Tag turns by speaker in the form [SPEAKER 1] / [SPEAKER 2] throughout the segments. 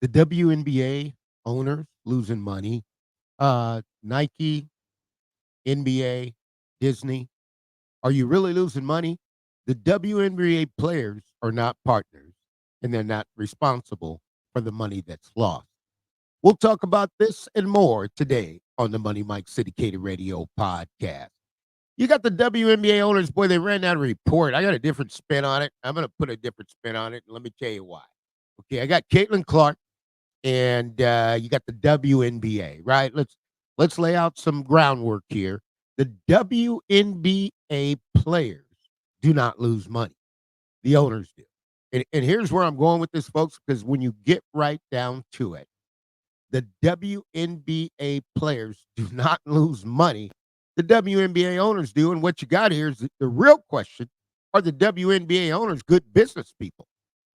[SPEAKER 1] The WNBA owners losing money. Nike, NBA, Disney. Are you really losing money? The WNBA players are not partners and they're not responsible for the money that's lost. We'll talk about this and more today on the Money Mike Syndicated Radio podcast. You got the WNBA owners, boy, they ran out a report. I got a different spin on it. I'm going to put a different spin on it, and let me tell you why. Okay, I got Caitlin Clark, and you got the WNBA, right? Let's lay out some groundwork here. The WNBA players do not lose money. The owners do. And here's where I'm going with this, folks, because when you get right down to it, the WNBA players do not lose money. The WNBA owners do. And what you got here is the real question: are the WNBA owners good business people?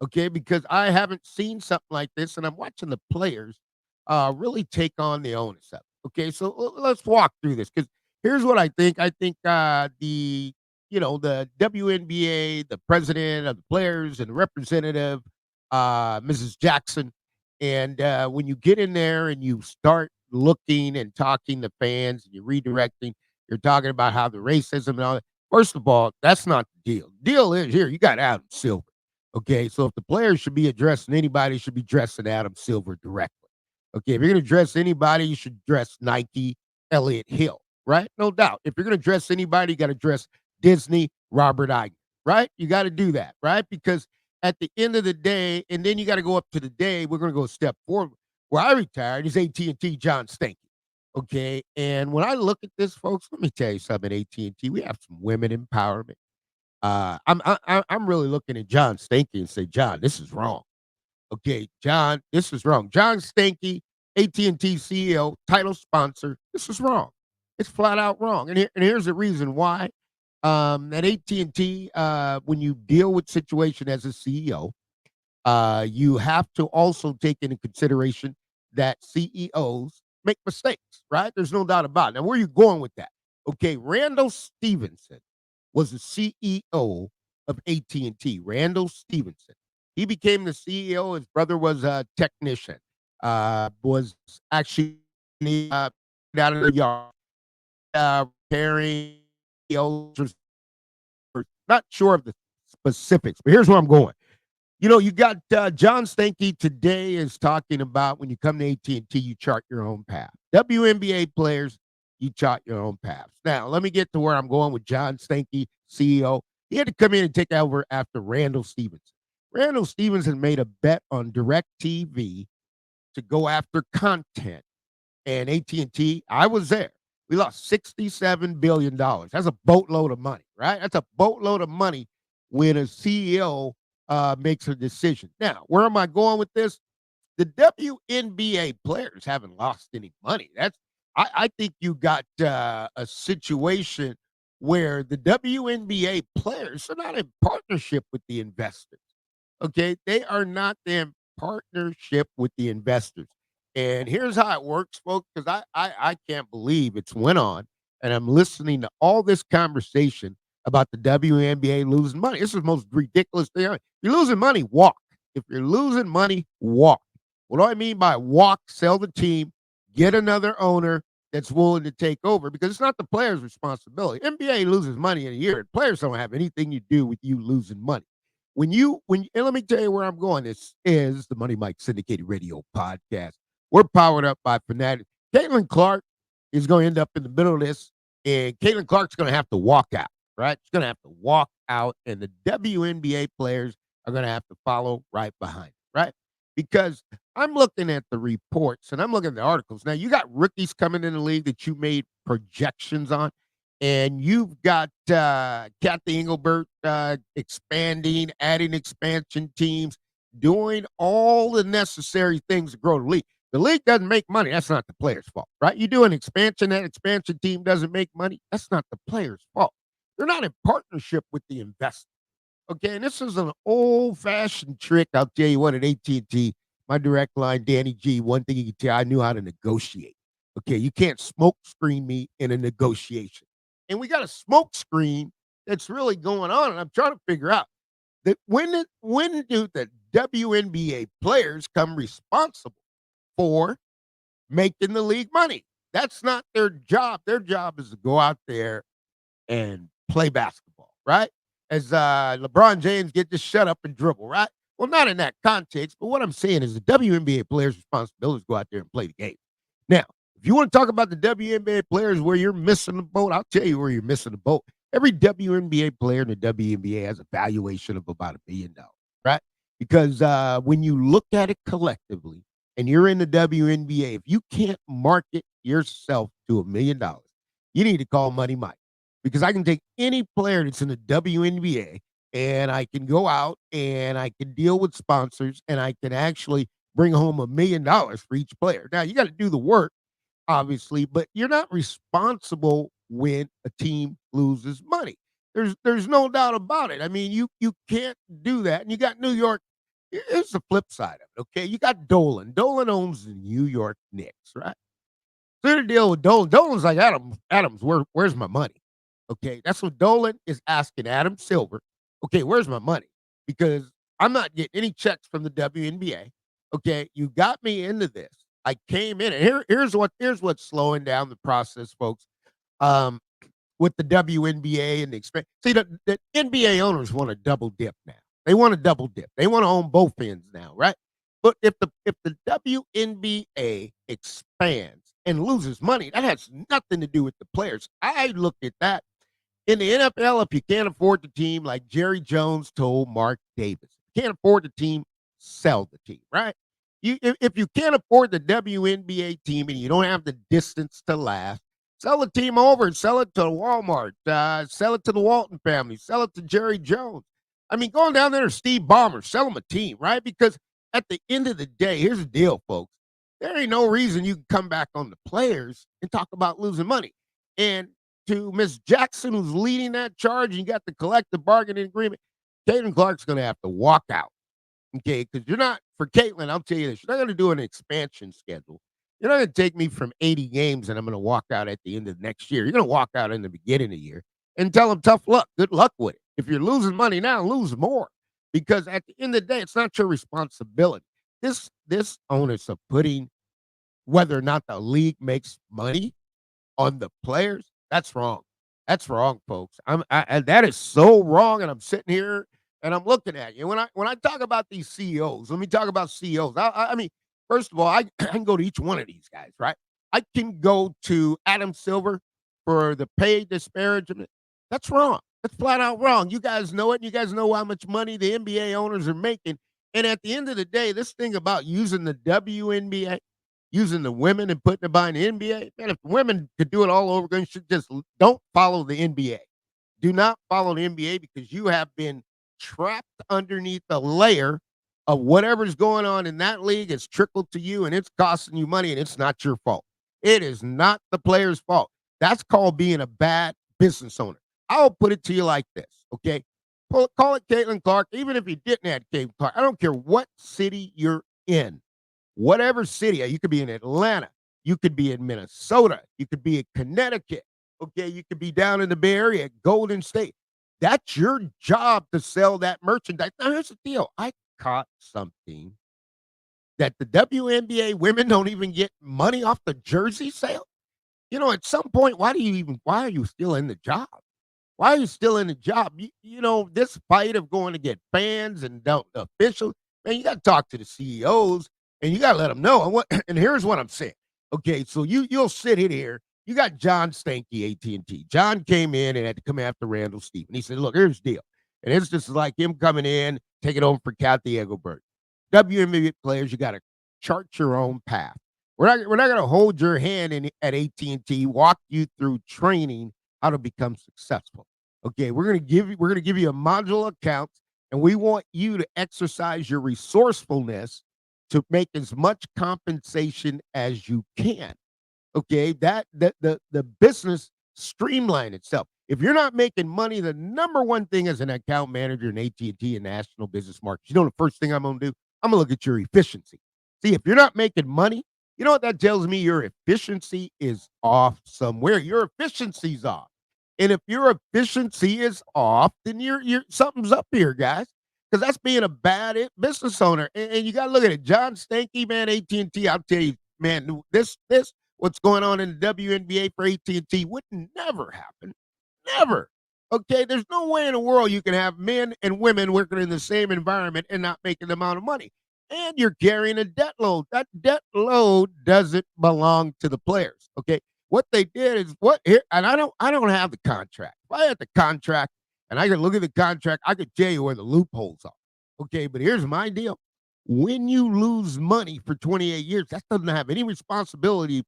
[SPEAKER 1] Okay, because I haven't seen something like this, and I'm watching the players really take on the onus of it. Okay, so let's walk through this because here's what I think. I think the WNBA, the president of the players and the representative, Mrs. Jackson, and when you get in there and you start looking and talking to fans and you're redirecting, you're talking about how the racism and all that. First of all, that's not the deal. The deal is here, you got Adam Silver. Okay, so if the players should be addressing anybody, should be addressing Adam Silver directly. Okay, if you're going to address anybody, you should address Nike, Elliott Hill, right? No doubt. If you're going to address anybody, you got to address Disney, Robert Iger, right? You got to do that, right? Because at the end of the day, and then you got to go up to the day, we're going to go a step forward. Where I retired is AT&T John Stanky. Okay, and when I look at this, folks, let me tell you something. AT&T, we have some women empowerment. I'm really looking at John Stanky and say, John, this is wrong. Okay, John, this is wrong. John Stanky, AT&T CEO, title sponsor. This is wrong. It's flat out wrong. And here's the reason why. At AT&T, when you deal with situation as a CEO, you have to also take into consideration that CEOs make mistakes, right? There's no doubt about it. Now, where are you going with that? Okay, Randall Stevenson was the CEO of AT&T. Randall Stevenson. He became the CEO. His brother was a technician. Was actually out of the yard repairing. Not sure of the specifics, but here's where I'm going. You got John Stanky today is talking about when you come to AT&T, you chart your own path. WNBA players, you chart your own paths. Now, let me get to where I'm going with John Stanky, CEO. He had to come in and take over after Randall Stevenson. Randall Stevenson made a bet on DirecTV to go after content. And AT&T, I was there. We lost $67 billion. That's a boatload of money, right? That's a boatload of money when a CEO makes a decision. Now, where am I going with this? The WNBA players haven't lost any money. I think you got a situation where the WNBA players are not in partnership with the investors. Okay, they are not in partnership with the investors. And here's how it works, folks, because I can't believe it's went on, and I'm listening to all this conversation about the WNBA losing money. This is the most ridiculous thing. If you're losing money, walk. If you're losing money, walk. What do I mean by walk? Sell the team, get another owner that's willing to take over because it's not the player's responsibility. NBA loses money in a year. Players don't have anything to do with you losing money. And let me tell you where I'm going. This is the Money Mike Syndicated Radio podcast. We're powered up by Fanatics. Caitlin Clark is going to end up in the middle of this, and Caitlin Clark's going to have to walk out, right? She's going to have to walk out, and the WNBA players are going to have to follow right behind, right? Because I'm looking at the reports and I'm looking at the articles. Now, you got rookies coming in the league that you made projections on, and you've got Cathy Englebert expanding, adding expansion teams, doing all the necessary things to grow the league. The league doesn't make money. That's not the player's fault, right? You do an expansion, that expansion team doesn't make money. That's not the player's fault. They're not in partnership with the investor. Okay, and this is an old-fashioned trick. I'll tell you what, at AT&T, my direct line, Danny G, one thing you can tell, I knew how to negotiate. Okay, you can't smoke screen me in a negotiation. And we got a smoke screen that's really going on, and I'm trying to figure out that when do the WNBA players come responsible for making the league money. That's not their job. Their job is to go out there and play basketball, right? As LeBron James get to shut up and dribble, right? Well, not in that context, but what I'm saying is the WNBA players' responsibility is go out there and play the game. Now, if you want to talk about the WNBA players where you're missing the boat, I'll tell you where you're missing the boat. Every WNBA player in the WNBA has a valuation of about $1 billion, right? Because when you look at it collectively and you're in the WNBA, if you can't market yourself to $1 million, you need to call Money Mike because I can take any player that's in the WNBA and I can go out and I can deal with sponsors and I can actually bring home $1 million for each player. Now, you got to do the work, obviously, but you're not responsible when a team loses money. There's no doubt about it. I mean, you can't do that. And you got New York. Here's the flip side of it, okay? You got Dolan. Dolan owns the New York Knicks, right? So the deal with Dolan. Dolan's like, Adams, where's my money? Okay, that's what Dolan is asking Adam Silver. Okay, where's my money? Because I'm not getting any checks from the WNBA. Okay, you got me into this. I came in, and here's what's slowing down the process, folks. Um, with the WNBA and the expense. See, the NBA owners want to double dip now. They want to double dip. They want to own both ends now, right? But if the WNBA expands and loses money, that has nothing to do with the players. I look at that in the NFL. If you can't afford the team, like Jerry Jones told Mark Davis, can't afford the team, sell the team, right? If you can't afford the WNBA team and you don't have the distance to last, sell the team over and sell it to Walmart, sell it to the Walton family, sell it to Jerry Jones. I mean, going down there to Steve Ballmer, sell them a team, right? Because at the end of the day, here's the deal, folks. There ain't no reason you can come back on the players and talk about losing money. And to Miss Jackson, who's leading that charge, and you got the collective bargaining agreement, Caitlin Clark's going to have to walk out. Okay, because you're not, for Caitlin, I'll tell you this, you're not going to do an expansion schedule. You're not going to take me from 80 games and I'm going to walk out at the end of next year. You're going to walk out in the beginning of the year and tell them tough luck. Good luck with it. If you're losing money now, lose more. Because at the end of the day, it's not your responsibility. This onus of putting whether or not the league makes money on the players, that's wrong. That's wrong, folks. And that is so wrong. And I'm sitting here and I'm looking at you. When I talk about these CEOs, let me talk about CEOs. I mean, first of all, I can go to each one of these guys, right? I can go to Adam Silver for the pay disparagement. That's wrong. That's flat out wrong. You guys know it. You guys know how much money the NBA owners are making. And at the end of the day, this thing about using the WNBA, using the women and putting it behind the NBA, man, if women could do it all over again, should just don't follow the NBA. Do not follow the NBA because you have been trapped underneath a layer of whatever's going on in that league. It's trickled to you and it's costing you money and it's not your fault. It is not the player's fault. That's called being a bad business owner. I'll put it to you like this, okay? Call it Caitlin Clark, even if you didn't have Caitlin Clark. I don't care what city you're in. Whatever city, you could be in Atlanta, you could be in Minnesota, you could be in Connecticut, okay, you could be down in the Bay Area, Golden State. That's your job to sell that merchandise. Now, here's the deal. I caught something that the WNBA women don't even get money off the jersey sale. You know, at some point, why are you still in the job? Why are you still in the job? You know, this fight of going to get fans and the officials, man, you got to talk to the CEOs and you got to let them know. And here's what I'm saying. Okay, so you'll sit in here. You got John Stanky, AT&T. John came in and had to come after Randall Stephen. He said, look, here's the deal. And it's just like him coming in, taking over for Cathy Englebert. WNBA players, you got to chart your own path. We're not going to hold your hand at AT&T, walk you through training how to become successful. Okay, we're going to give you a module account, and we want you to exercise your resourcefulness to make as much compensation as you can. Okay, that the business streamline itself. If you're not making money, the number one thing as an account manager in AT&T and national business markets, you know the first thing I'm going to do? I'm going to look at your efficiency. See, if you're not making money, you know what that tells me? Your efficiency is off somewhere. Your efficiency's off. And if your efficiency is off, then you're something's up here, guys. because that's being a bad business owner. And you got to look at it. John Stanky, man, AT&T, I'll tell you, man, this what's going on in the WNBA for AT&T would never happen. Never. Okay, there's no way in the world you can have men and women working in the same environment and not making the amount of money. And you're carrying a debt load. That debt load doesn't belong to the players. Okay. What they did is what here, and I don't have the contract. If I had the contract and I could look at the contract, I could tell you where the loopholes are. Okay, but here's my deal. When you lose money for 28 years, that doesn't have any responsibility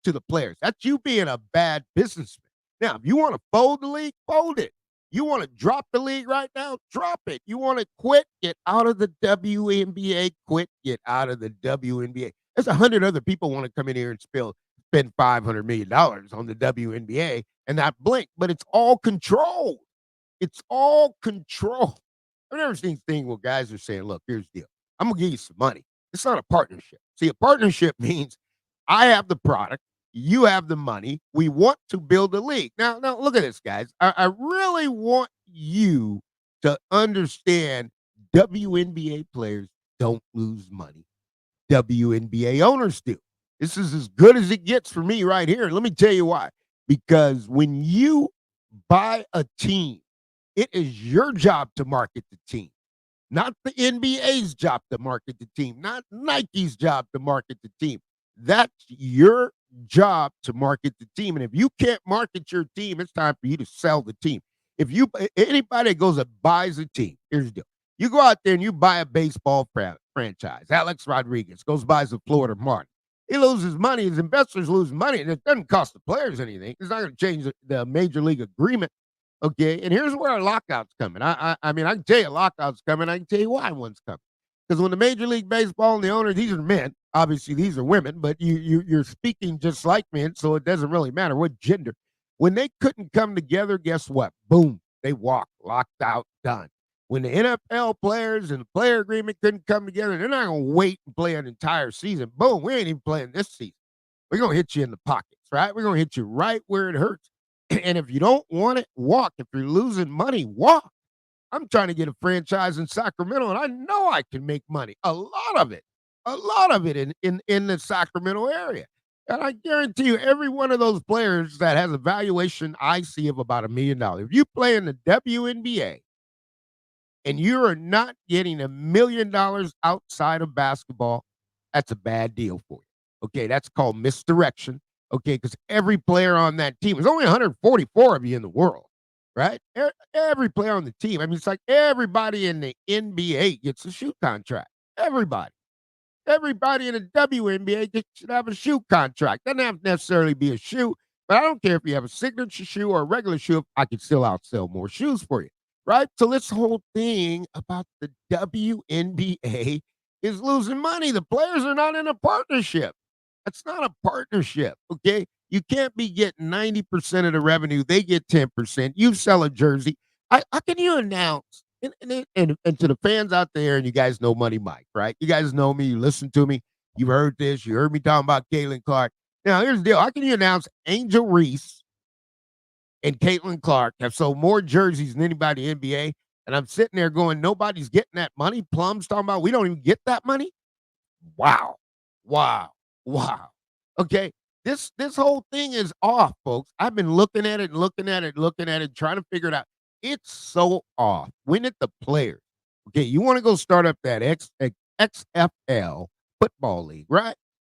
[SPEAKER 1] to the players. That's you being a bad businessman. Now, if you want to fold the league, fold it. You want to drop the league right now, drop it. You want to quit, get out of the WNBA, quit, get out of the WNBA. There's 100 other people want to come in here and spend $500 million on the WNBA and not blink, but it's all controlled. It's all control. I've never seen a thing where guys are saying, look, here's the deal. I'm going to give you some money. It's not a partnership. See, a partnership means I have the product. You have the money. We want to build a league. Now look at this, guys. I really want you to understand WNBA players don't lose money. WNBA owners do. This is as good as it gets for me right here. Let me tell you why. Because when you buy a team, it is your job to market the team, not the NBA's job to market the team, not Nike's job to market the team. That's your job to market the team. And if you can't market your team, it's time for you to sell the team. If anybody that goes and buys a team, here's the deal. You go out there and you buy a baseball franchise. Alex Rodriguez goes buys the Florida Marlins. He loses money. His investors lose money, and it doesn't cost the players anything. It's not going to change the major league agreement. Okay, and here's where a lockout's coming. I mean, I can tell you a lockout's coming. I can tell you why one's coming. Because when the Major League Baseball and the owners, these are men. Obviously, these are women, but you're speaking just like men, so it doesn't really matter what gender. When they couldn't come together, guess what? Boom, they walked, locked out, done. When the NFL players and the player agreement couldn't come together, they're not going to wait and play an entire season. Boom, we ain't even playing this season. We're going to hit you in the pockets, right? We're going to hit you right where it hurts. And if you don't want it, walk. If you're losing money, walk. I'm trying to get a franchise in Sacramento, and I know I can make money. A lot of it in the Sacramento area. And I guarantee you, every one of those players that has a valuation I see of about $1 million. If you play in the WNBA and you are not getting $1 million outside of basketball, that's a bad deal for you. Okay, that's called misdirection. Okay, because every player on that team, there's only 144 of you in the world, right? Every player on the team. I mean, it's like everybody in the NBA gets a shoe contract. Everybody. Everybody in the WNBA should have a shoe contract. Doesn't have to necessarily be a shoe, but I don't care if you have a signature shoe or a regular shoe. I can still outsell more shoes for you, right? So this whole thing about the WNBA is losing money. The players are not in a partnership. It's not a partnership, okay? You can't be getting 90% of the revenue. They get 10%. You sell a jersey. How can you announce? And to the fans out there, and you guys know Money Mike, right? You guys know me. You listen to me. You've heard this. You heard me talking about Caitlin Clark. Now, here's the deal. How can you announce Angel Reese and Caitlin Clark have sold more jerseys than anybody in the NBA? And I'm sitting there going, nobody's getting that money. Plum's talking about we don't even get that money. Wow. Wow. Wow. Okay. This whole thing is off, folks. I've been looking at it, trying to figure it out. It's so off. When at the players, okay, you want to go start up that XFL football league, right?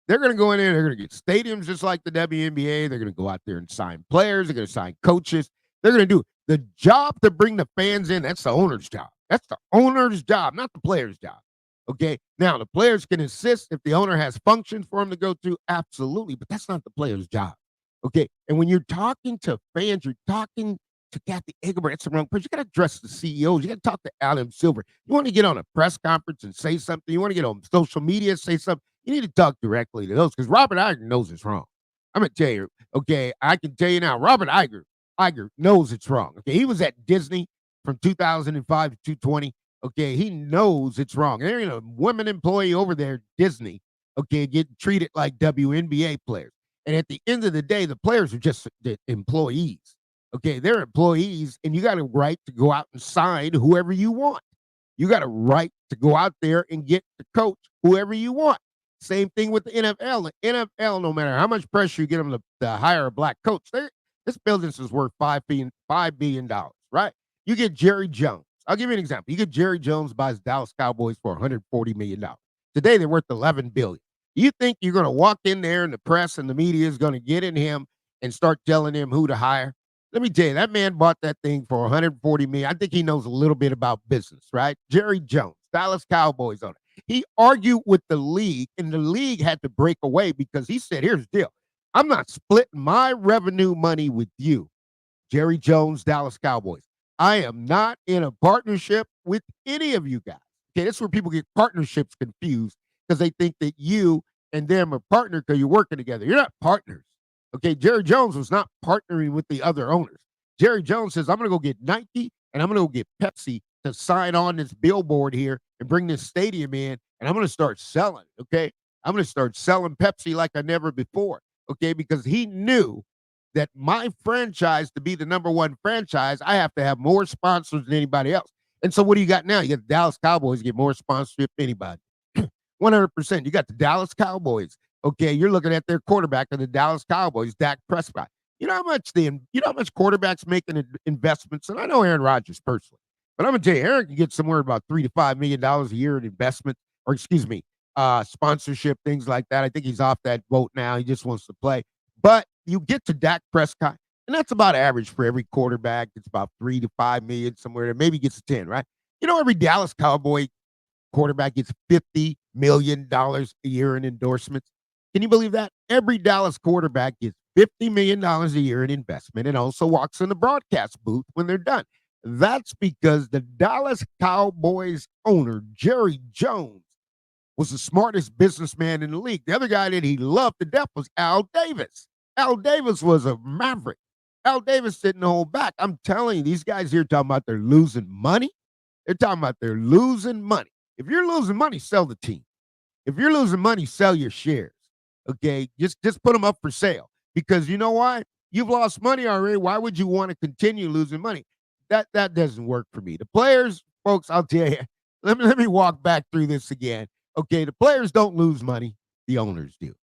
[SPEAKER 1] They're going to go in there. They're going to get stadiums just like the WNBA. They're going to go out there and sign players. They're going to sign coaches. They're going to do the job to bring the fans in. That's the owner's job. That's the owner's job, not the player's job. Okay. Now, the players can assist if the owner has functions for them to go through. Absolutely. But that's not the player's job. Okay. And when you're talking to fans, you're talking to Cathy Englebert. It's the wrong person. You got to address the CEOs. You got to talk to Adam Silver. You want to get on a press conference and say something. You want to get on social media, say something. You need to talk directly to those because Robert Iger knows it's wrong. I'm going to tell you. Okay. I can tell you now, Robert Iger knows it's wrong. Okay. He was at Disney from 2005 to 2020. Okay, he knows it's wrong. There ain't a women employee over there, Disney, okay, getting treated like WNBA players. And at the end of the day, the players are just the employees. Okay, they're employees, and you got a right to go out and sign whoever you want. You got a right to go out there and get to coach whoever you want. Same thing with the NFL. The NFL, no matter how much pressure you get them to hire a black coach, this business is worth $5 billion, right? You get Jerry Jones. I'll give you an example. You get Jerry Jones buys Dallas Cowboys for $140 million. Today they're worth $11 billion. You think you're going to walk in there and the press and the media is going to get in him and start telling him who to hire? Let me tell you, that man bought that thing for $140 million. I think he knows a little bit about business, right? Jerry Jones, Dallas Cowboys owner. He argued with the league, and the league had to break away because he said, here's the deal. I'm not splitting my revenue money with you, Jerry Jones, Dallas Cowboys. I am not in a partnership with any of you guys. Okay, that's where people get partnerships confused because they think that you and them are partner because you're working together. You're not partners. Okay, Jerry Jones was not partnering with the other owners. Jerry Jones says, I'm going to go get Nike and I'm going to go get Pepsi to sign on this billboard here and bring this stadium in, and I'm going to start selling, okay? I'm going to start selling Pepsi like I never before, okay? Because he knew that my franchise, to be the number one franchise, I have to have more sponsors than anybody else. And so what do you got now? You got the Dallas Cowboys get more sponsorship than anybody. 100%. You got the Dallas Cowboys. Okay, you're looking at their quarterback of the Dallas Cowboys, Dak Prescott. You know how much quarterbacks make in investments? And I know Aaron Rodgers personally, but I'm gonna tell you, Aaron can get somewhere about $3 to $5 million a year in investment, or excuse me, sponsorship, things like that. I think he's off that boat now. He just wants to play. But you get to Dak Prescott, and that's about average for every quarterback. It's about $3 to $5 million somewhere. Maybe gets to 10, right? You know, every Dallas Cowboy quarterback gets $50 million a year in endorsements. Can you believe that? Every Dallas quarterback gets $50 million a year in investment and also walks in the broadcast booth when they're done. That's because the Dallas Cowboys owner, Jerry Jones, was the smartest businessman in the league. The other guy that he loved to death was Al Davis. Al Davis was a maverick. Al Davis didn't hold back. I'm telling you, these guys here talking about they're losing money. They're talking about they're losing money. If you're losing money, sell the team. If you're losing money, sell your shares. Okay, just put them up for sale, because you know why? You've lost money already. Why would you want to continue losing money? That doesn't work for me. The players, folks, I'll tell you. Let me walk back through this again. Okay, the players don't lose money. The owners do.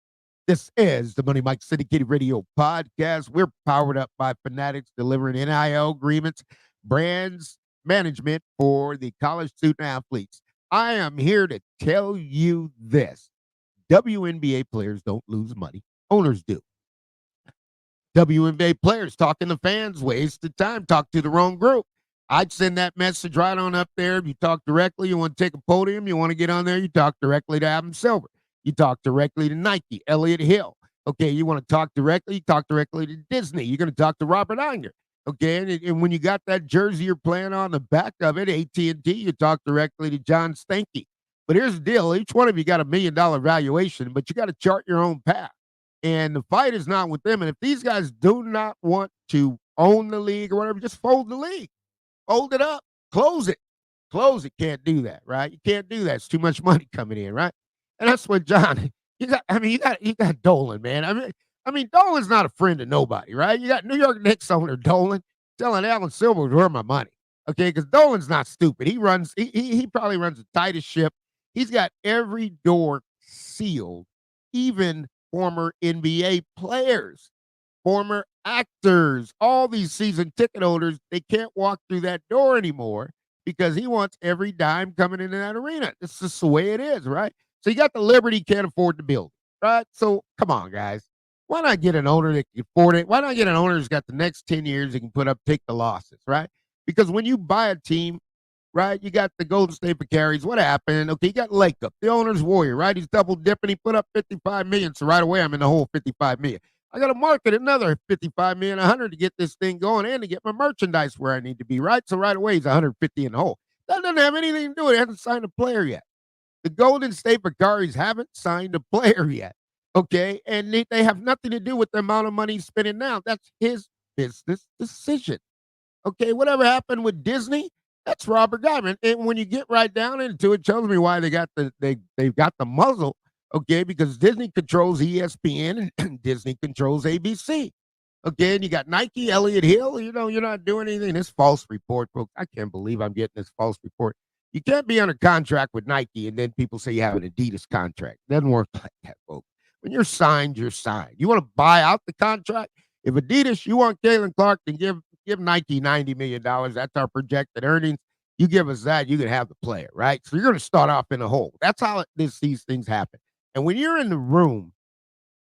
[SPEAKER 1] This is the Money Mike Syndicated Radio Podcast. We're powered up by Fanatics, delivering NIL agreements, brands, management for the college student athletes. I am here to tell you this. WNBA players don't lose money. Owners do. WNBA players talking to fans, waste the time, talk to the wrong group. I'd send that message right on up there. If you talk directly, you want to take a podium, you want to get on there, you talk directly to Adam Silver. You talk directly to Nike, Elliott Hill. Okay, you want to talk directly, you talk directly to Disney. You're going to talk to Robert Iger. Okay, and when you got that jersey you're playing on the back of it, AT&T, you talk directly to John Stanky. But here's the deal. Each one of you got $1 million valuation, but you got to chart your own path. And the fight is not with them. And if these guys do not want to own the league or whatever, just fold the league. Fold it up. Close it. Close it. Can't do that, right? You can't do that. It's too much money coming in, right? And that's what John, you got Dolan, man. I mean, Dolan's not a friend of nobody, right? You got New York Knicks owner Dolan telling Alan Silver where my money. Okay, because Dolan's not stupid. He probably runs the tightest ship. He's got every door sealed, even former NBA players, former actors, all these season ticket holders, they can't walk through that door anymore because he wants every dime coming into that arena. It's just the way it is, right? So you got the Liberty, can't afford to build, right? So come on, guys. Why not get an owner that can afford it? Why not get an owner who's got the next 10 years that can take the losses, right? Because when you buy a team, right, you got the Golden State Picaries. What happened? Okay, you got Lakeup, the owner's warrior, right? He's double dipping. He put up $55 million. So right away, I'm in the whole $55 million. I got to market another $55 million, 100 to get this thing going and to get my merchandise where I need to be, right? So right away, he's 150 in the hole. That doesn't have anything to do with it. He hasn't signed a player yet. The Golden State Picaries haven't signed a player yet, okay? And they have nothing to do with the amount of money he's spending now. That's his business decision, okay? Whatever happened with Disney, that's Robert Guyman. And when you get right down into it, tells me why they've got the muzzle, okay? Because Disney controls ESPN and Disney controls ABC. Okay, and you got Nike, Elliott Hill. You know, you're not doing anything. This false report, folks. I can't believe I'm getting this false report. You can't be under contract with Nike and then people say you have an Adidas contract. It doesn't work like that, folks. When you're signed, you're signed. You want to buy out the contract? If Adidas, you want Caitlin Clark, then give Nike $90 million. That's our projected earnings. You give us that, you can have the player, right? So you're going to start off in a hole. That's how these things happen. And when you're in the room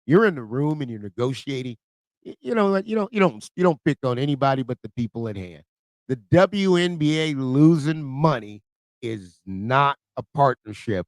[SPEAKER 1] and you're negotiating, you know what, you don't pick on anybody but the people at hand. The WNBA losing money is not a partnership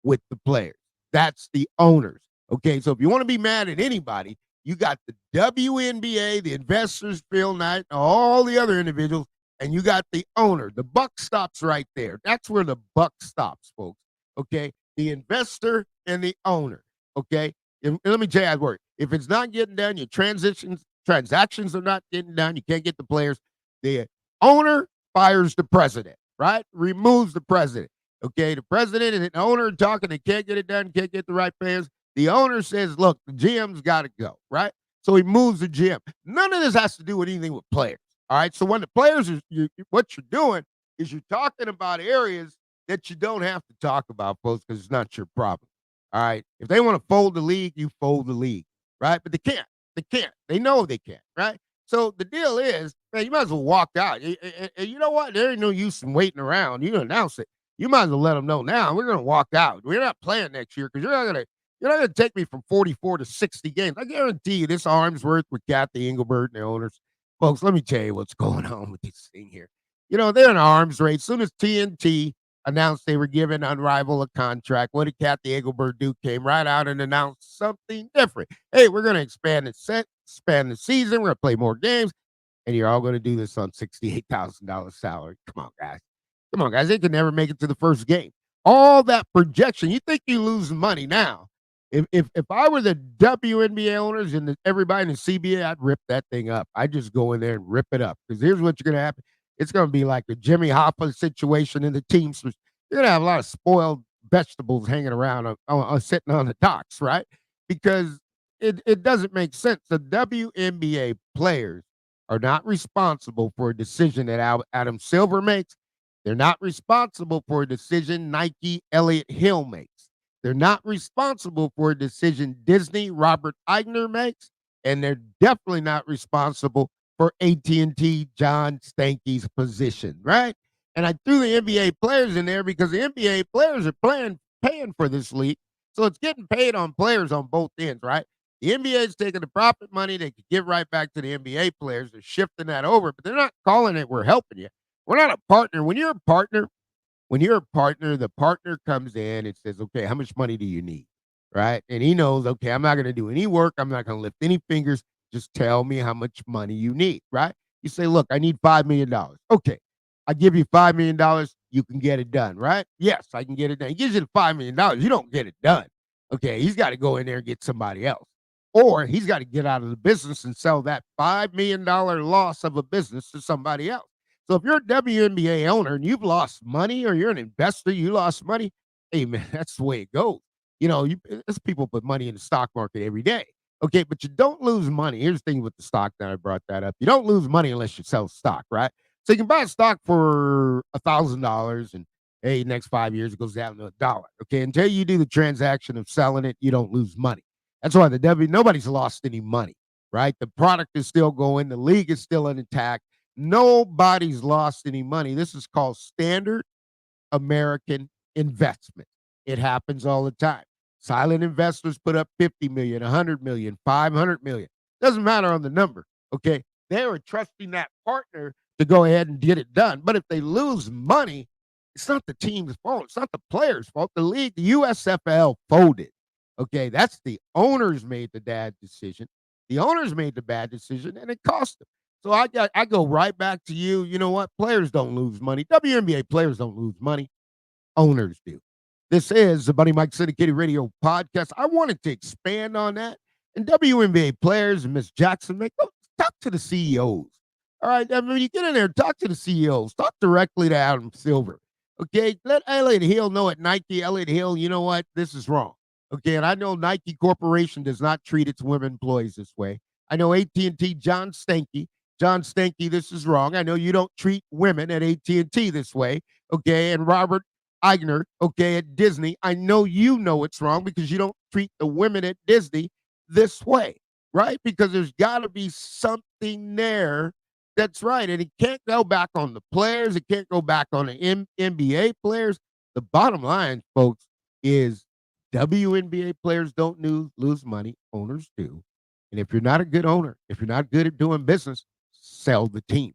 [SPEAKER 1] with the players. That's the owners. Okay, so if you want to be mad at anybody, you got the WNBA, the investors, Phil Knight, all the other individuals, and you got the owner. The buck stops right there. That's where the buck stops, folks. Okay, the investor and the owner. Okay, and let me tell you how it works. If it's not getting done, your transactions are not getting done. You can't get the players. The owner fires the president, right? Removes the president. Okay, the president and the owner talking, they can't get it done, can't get the right players. The owner says, look, the GM's got to go, right? So he moves the GM. None of this has to do with anything with players, all right? So when the players are, what you're doing is you're talking about areas that you don't have to talk about, folks, because it's not your problem, all right? If they want to fold the league, you fold the league, right? But they can't. They can't. They know they can't, right? So the deal is, man, you might as well walk out. And you know what? There ain't no use in waiting around. You announce it. You might as well let them know now. We're going to walk out. We're not playing next year because you're not gonna take me from 44 to 60 games. I guarantee you this arm's worth with Cathy, Englebert, and the owners. Folks, let me tell you what's going on with this thing here. They're in an arms race. As soon as TNT announced they were giving Unrivaled a contract, what did Cathy Englebert do? Came right out and announced something different. Hey, we're going to expand the season. We're going to play more games. And you're all going to do this on $68,000 salary. Come on, guys. Come on, guys. They could never make it to the first game. All that projection. You think you lose money now. If I were the WNBA owners and everybody in the CBA, I'd rip that thing up. I'd just go in there and rip it up. Because here's what's going to happen. It's going to be like the Jimmy Hoffa situation in the Teamsters. You're going to have a lot of spoiled vegetables hanging around sitting on the docks, right? Because it doesn't make sense. The WNBA players are not responsible for a decision that Adam Silver makes. They're not responsible for a decision Nike Elliott Hill makes. They're not responsible for a decision Disney Robert Eigner makes, and they're definitely not responsible for AT&T John Stanky's position, right? And I threw the NBA players in there because the NBA players are paying for this league, so it's getting paid on players on both ends, right? The NBA is taking the profit money they could give right back to the NBA players. They're shifting that over, but they're not calling it we're helping you. We're not a partner. When you're a partner, the partner comes in and says, okay, how much money do you need? Right? And he knows, okay, I'm not going to do any work. I'm not going to lift any fingers. Just tell me how much money you need, right? You say, look, I need $5 million. Okay, I give you $5 million. You can get it done, right? Yes, I can get it done. He gives you the $5 million. You don't get it done. Okay, he's got to go in there and get somebody else. Or he's got to get out of the business and sell that $5 million loss of a business to somebody else. So if you're a WNBA owner and you've lost money, or you're an investor, you lost money, hey, man, that's the way it goes. There's people put money in the stock market every day. Okay, but you don't lose money. Here's the thing with the stock that I brought that up. You don't lose money unless you sell stock, right? So you can buy a stock for $1,000 and, hey, next 5 years it goes down to $1. Okay, until you do the transaction of selling it, you don't lose money. That's why nobody's lost any money, right? The product is still going. The league is still intact. Nobody's lost any money. This is called standard American investment. It happens all the time. Silent investors put up 50 million, 100 million, 500 million. Doesn't matter on the number. Okay. They were trusting that partner to go ahead and get it done. But if they lose money, it's not the team's fault. It's not the players' fault. The league, the USFL folded. Okay. That's the owners made the bad decision. The owners made the bad decision and it cost them. So I go right back to you. You know what? Players don't lose money. WNBA players don't lose money. Owners do. This is the Buddy Mike Syndicated Radio Podcast. I wanted to expand on that. And WNBA players and Miss Jackson, go talk to the CEOs. All right. I mean, you get in there, talk to the CEOs. Talk directly to Adam Silver. Okay. Let Elliott Hill know at Nike, Elliott Hill, you know what? This is wrong. Okay. And I know Nike Corporation does not treat its women employees this way. I know AT&T John Stanky, this is wrong. I know you don't treat women at AT&T this way. okay, and Robert Iger, okay, at Disney. I know you know it's wrong because you don't treat the women at Disney this way, right? Because there's got to be something there that's right. And it can't go back on the players, it can't go back on the NBA players. The bottom line, folks, is WNBA players don't lose money, owners do. And if you're not a good owner, if you're not good at doing business, sell the team.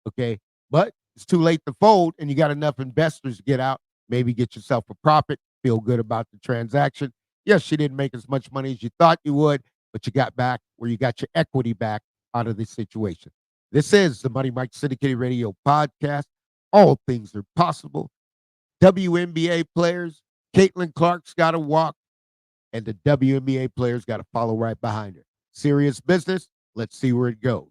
[SPEAKER 1] Okay. But it's too late to fold, and you got enough investors to get out, maybe get yourself a profit, feel good about the transaction. Yes, you didn't make as much money as you thought you would, but you got back where you got your equity back out of this situation. This is the Money Mike Syndicated Radio podcast. All things are possible. WNBA players, Caitlin Clark's got to walk, and the WNBA players got to follow right behind her. Serious business. Let's see where it goes.